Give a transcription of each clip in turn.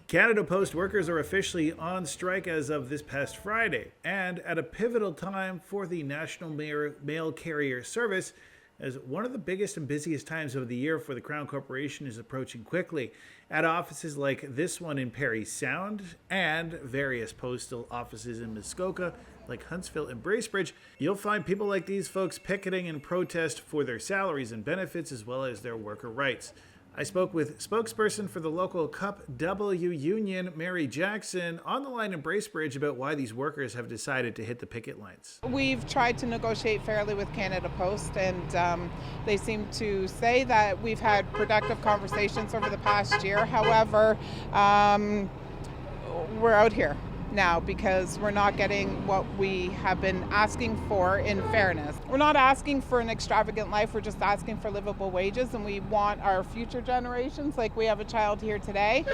Canada Post workers are officially on strike as of this past Friday, and at a pivotal time for the National Mail Carrier Service, as one of the biggest and busiest times of the year for the Crown Corporation is approaching quickly. At offices like this one in Parry Sound and various postal offices in Muskoka, like Huntsville and Bracebridge, you'll find people like these folks picketing in protest for their salaries and benefits as well as their worker rights. I spoke with spokesperson for the local Cup W union, Mary Jackson, on the line in Bracebridge about why these workers have decided to hit the picket lines. We've tried to negotiate fairly with Canada Post, and they seem to say that we've had productive conversations over the past year. However, we're out here now because we're not getting what we have been asking for in fairness. We're not asking for an extravagant life, we're just asking for livable wages, and we want our future generations, like we have a child here today,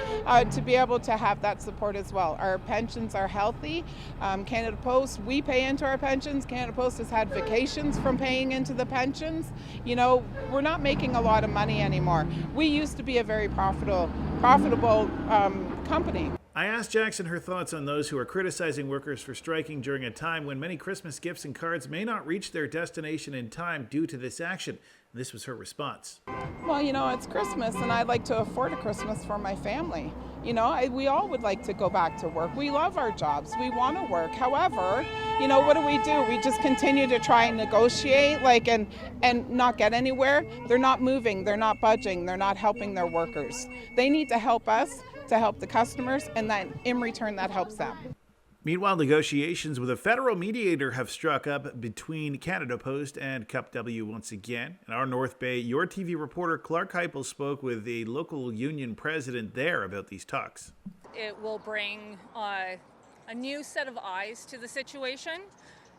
to be able to have that support as well. Our pensions are healthy. Canada Post, we pay into our pensions. Canada Post has had vacations from paying into the pensions. You know, we're not making a lot of money anymore. We used to be a very profitable company. I asked Jackson her thoughts on those who are criticizing workers for striking during a time when many Christmas gifts and cards may not reach their destination in time due to this action. This was her response. Well, you know, it's Christmas and I'd like to afford a Christmas for my family. You know, we all would like to go back to work. We love our jobs. We want to work. However, you know, what do? We just continue to try and negotiate, and not get anywhere. They're not moving. They're not budging. They're not helping their workers. They need to help us to help the customers, and then in return that helps them. Meanwhile, negotiations with a federal mediator have struck up between Canada Post and Cup W once again. In our North Bay, your TV reporter Clark Heipel spoke with the local union president there about these talks. It will bring a new set of eyes to the situation,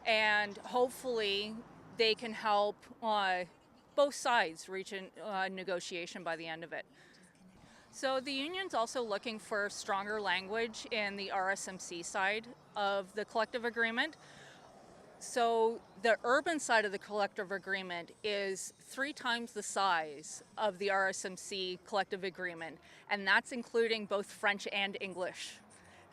and hopefully they can help both sides reach a negotiation by the end of it. So the union's also looking for stronger language in the RSMC side of the collective agreement. So the urban side of the collective agreement is 3 times the size of the RSMC collective agreement, and that's including both French and English.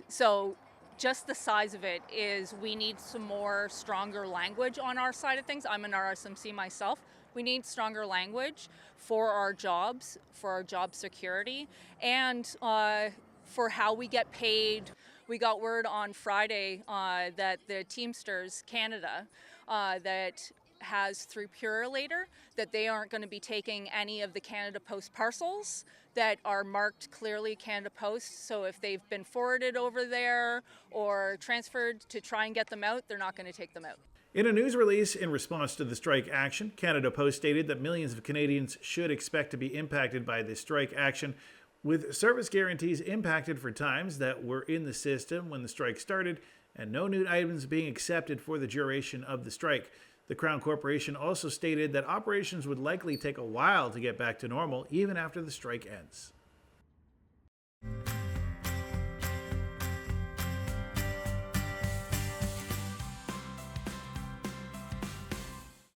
So just the size of it is we need some more stronger language on our side of things. I'm an RSMC myself. We need stronger language for our jobs, for our job security, and for how we get paid. We got word on Friday that the Teamsters Canada that has through Purolator that they aren't going to be taking any of the Canada Post parcels that are marked clearly Canada Post. So if they've been forwarded over there or transferred to try and get them out, they're not going to take them out. In a news release in response to the strike action, Canada Post stated that millions of Canadians should expect to be impacted by this strike action, with service guarantees impacted for times that were in the system when the strike started and no new items being accepted for the duration of the strike. The Crown Corporation also stated that operations would likely take a while to get back to normal even after the strike ends.